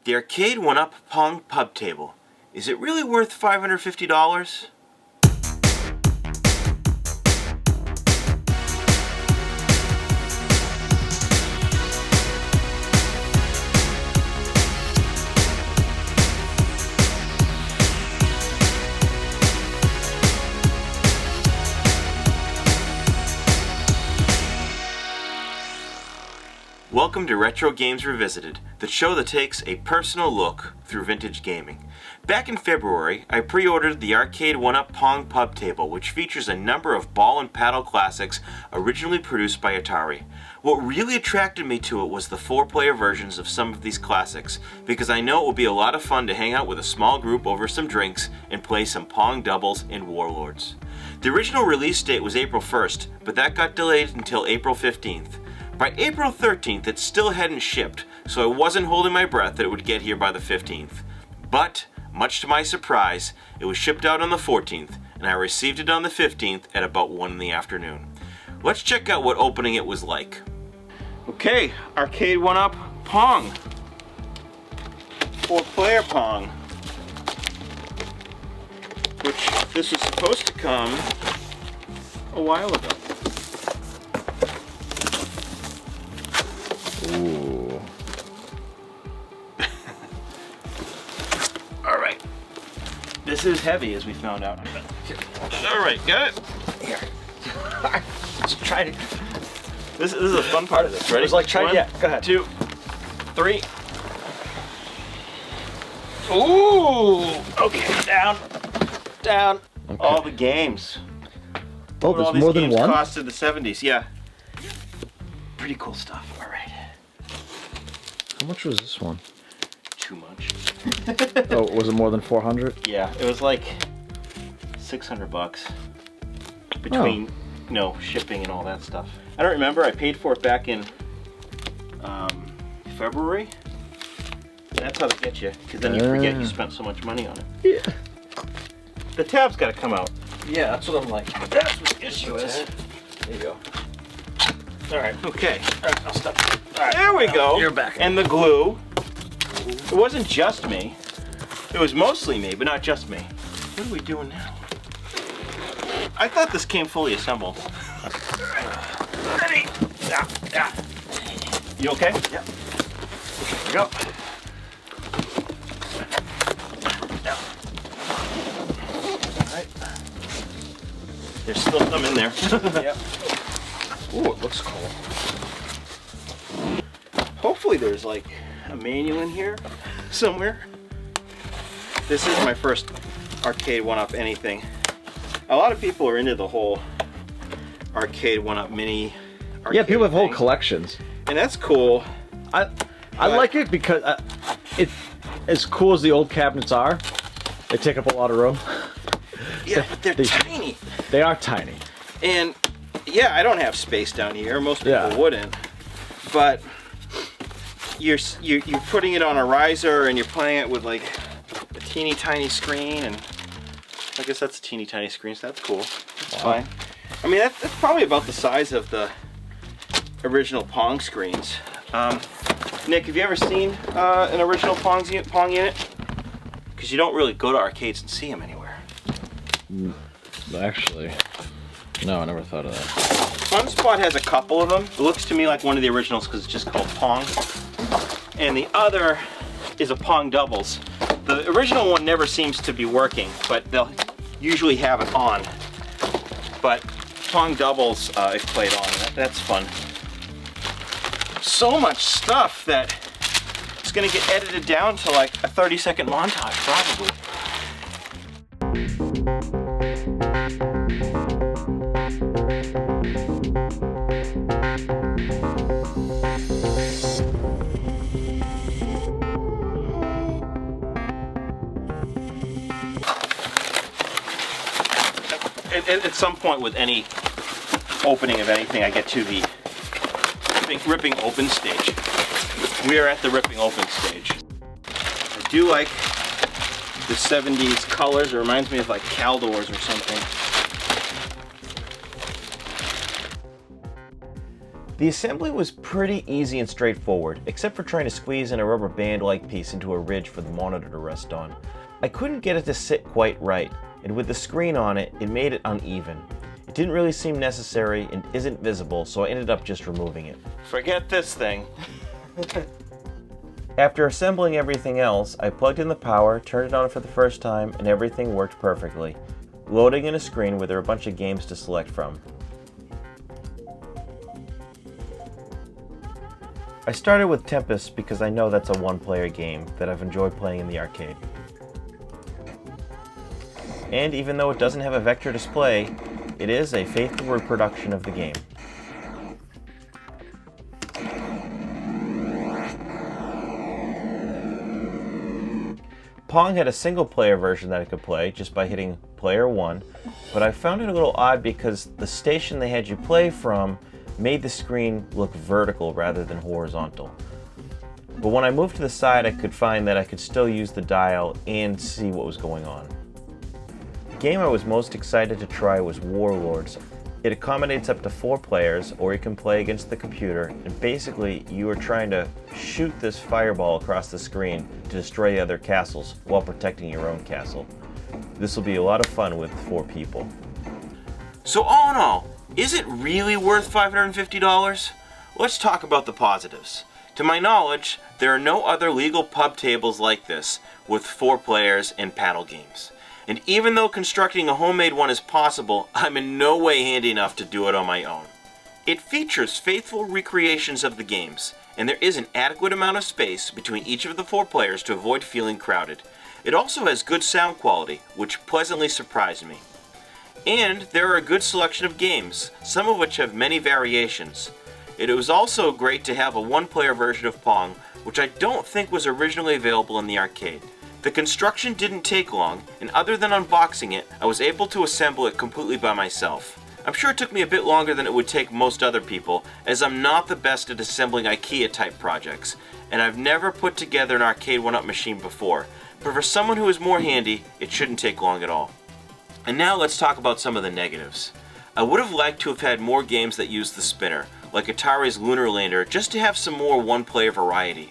The Arcade1Up Pong pub table. Is it really worth $550? Welcome to Retro Games Revisited, the show that takes a personal look through vintage gaming. Back in February, I pre-ordered the Arcade1Up Pong pub table, which features a number of ball and paddle classics originally produced by Atari. What really attracted me to it was the 4-player versions of some of these classics, because I know it will be a lot of fun to hang out with a small group over some drinks and play some Pong doubles and Warlords. The original release date was April 1st, but that got delayed until April 15th. By April 13th, it still hadn't shipped, so I wasn't holding my breath that it would get here by the 15th. But, much to my surprise, it was shipped out on the 14th, and I received it on the 15th at about 1 in the afternoon. Let's check out what opening it was like. Okay, Arcade1Up Pong. 4-player Pong. Which, this was supposed to come a while ago. Ooh. Alright. This is heavy, as we found out. Alright, got it? Here. Let's try to. This is a fun part of this. Ready? It's like try. 1, Yeah, go ahead. 2, 3. Ooh! Okay, down. Down. Okay. All the games. Oh, What all there's these more than games one? cost in the 70s, yeah. Pretty cool stuff. Alright. How much was this one? Too much. Oh, was it more than 400? Yeah, it was like $600 between, you know, shipping and all that stuff. I don't remember. I paid for it back in February. That's how they get you, because then you forget you spent so much money on it. Yeah. The tab's got to come out. Yeah, that's what I'm like. That's what the issue is. There you go. All right. Okay. All right, I'll stop. All right. There we go. You're back. And the glue. It wasn't just me. It was mostly me, but not just me. What are we doing now? I thought this came fully assembled. Ready? Yeah. You okay? Yep. Here we go. Alright. There's still some in there. Yep. Ooh, it looks cool. Hopefully there's like a manual in here somewhere. This is my first Arcade1Up anything. A lot of people are into the whole Arcade1Up mini arcade. Yeah, people have whole thing. collections. And that's cool. I like it because it's as cool as the old cabinets are. They take up a lot of room. Yeah, but they're tiny. They are tiny. And yeah, I don't have space down here. Most people wouldn't. But you're putting it on a riser and you're playing it with like a teeny tiny screen, and I guess that's a teeny tiny screen, so that's cool. That's fine. I mean, that's probably about the size of the original Pong screens. Nick, have you ever seen an original Pong unit? Because you don't really go to arcades and see them anywhere. Actually, no, I never thought of that. Fun Spot has a couple of them. It looks to me like one of the originals because it's just called Pong. And the other is a Pong doubles. The original one never seems to be working, but they'll usually have it on. But Pong doubles I've played on, and that's fun. So much stuff that it's gonna get edited down to like a 30-second montage, probably. At some point with any opening of anything, I get to the ripping open stage. We are at the ripping open stage. I do like the 70s colors. It reminds me of like Caldors or something. The assembly was pretty easy and straightforward, except for trying to squeeze in a rubber band-like piece into a ridge for the monitor to rest on. I couldn't get it to sit quite right, and with the screen on it, it made it uneven. It didn't really seem necessary and isn't visible, so I ended up just removing it. Forget this thing. After assembling everything else, I plugged in the power, turned it on for the first time, and everything worked perfectly, loading in a screen where there were a bunch of games to select from. I started with Tempest because I know that's a one-player game that I've enjoyed playing in the arcade. And even though it doesn't have a vector display, it is a faithful reproduction of the game. Pong had a single-player version that I could play just by hitting player 1, but I found it a little odd because the station they had you play from made the screen look vertical rather than horizontal. But when I moved to the side, I could find that I could still use the dial and see what was going on. The game I was most excited to try was Warlords. It accommodates up to 4 players, or you can play against the computer, and basically you are trying to shoot this fireball across the screen to destroy the other castles while protecting your own castle. This will be a lot of fun with 4 people. So all in all, is it really worth $550? Let's talk about the positives. To my knowledge, there are no other legal pub tables like this with 4 players and paddle games. And even though constructing a homemade one is possible, I'm in no way handy enough to do it on my own. It features faithful recreations of the games, and there is an adequate amount of space between each of the 4 players to avoid feeling crowded. It also has good sound quality, which pleasantly surprised me. And there are a good selection of games, some of which have many variations. It was also great to have a one-player version of Pong, which I don't think was originally available in the arcade. The construction didn't take long, and other than unboxing it, I was able to assemble it completely by myself. I'm sure it took me a bit longer than it would take most other people, as I'm not the best at assembling IKEA-type projects, and I've never put together an Arcade1Up machine before, but for someone who is more handy, it shouldn't take long at all. And now let's talk about some of the negatives. I would have liked to have had more games that used the spinner, like Atari's Lunar Lander, just to have some more one-player variety.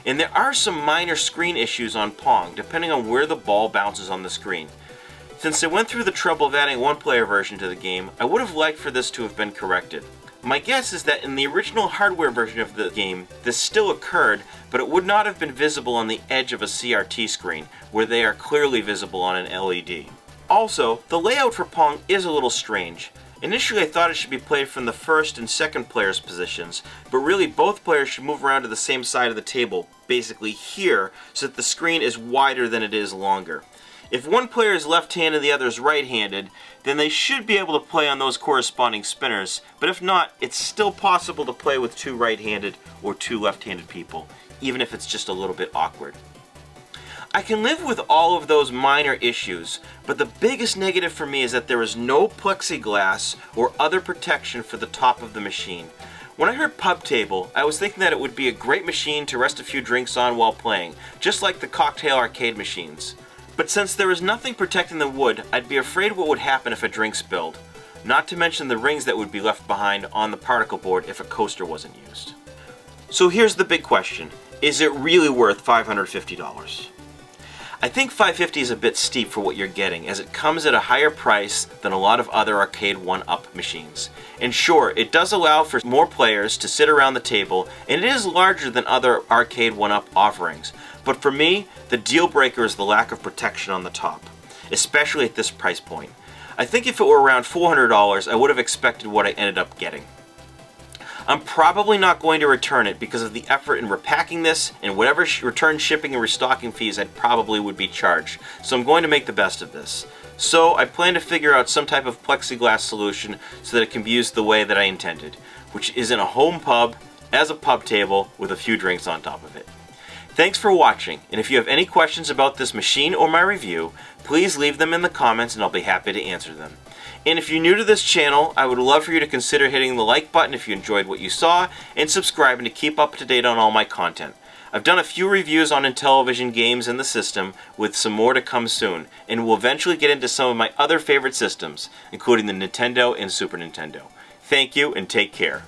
And there are some minor screen issues on Pong, depending on where the ball bounces on the screen. Since they went through the trouble of adding a one-player version to the game, I would have liked for this to have been corrected. My guess is that in the original hardware version of the game, this still occurred, but it would not have been visible on the edge of a CRT screen, where they are clearly visible on an LED. Also, the layout for Pong is a little strange. Initially I thought it should be played from the first and second player's positions, but really both players should move around to the same side of the table, basically here, so that the screen is wider than it is longer. If one player is left-handed and the other is right-handed, then they should be able to play on those corresponding spinners, but if not, it's still possible to play with 2 right-handed or 2 left-handed people, even if it's just a little bit awkward. I can live with all of those minor issues, but the biggest negative for me is that there is no plexiglass or other protection for the top of the machine. When I heard pub table, I was thinking that it would be a great machine to rest a few drinks on while playing, just like the cocktail arcade machines. But since there is nothing protecting the wood, I'd be afraid what would happen if a drink spilled. Not to mention the rings that would be left behind on the particle board if a coaster wasn't used. So here's the big question. Is it really worth $550? I think $550 is a bit steep for what you're getting, as it comes at a higher price than a lot of other Arcade1Up machines. And sure, it does allow for more players to sit around the table, and it is larger than other Arcade1Up offerings. But for me, the deal breaker is the lack of protection on the top, especially at this price point. I think if it were around $400, I would have expected what I ended up getting. I'm probably not going to return it because of the effort in repacking this and whatever return shipping and restocking fees I probably would be charged, so I'm going to make the best of this. So I plan to figure out some type of plexiglass solution so that it can be used the way that I intended, which is in a home pub, as a pub table, with a few drinks on top of it. Thanks for watching, and if you have any questions about this machine or my review, please leave them in the comments and I'll be happy to answer them. And if you're new to this channel, I would love for you to consider hitting the like button if you enjoyed what you saw, and subscribing to keep up to date on all my content. I've done a few reviews on Intellivision games in the system, with some more to come soon, and will eventually get into some of my other favorite systems, including the Nintendo and Super Nintendo. Thank you, and take care.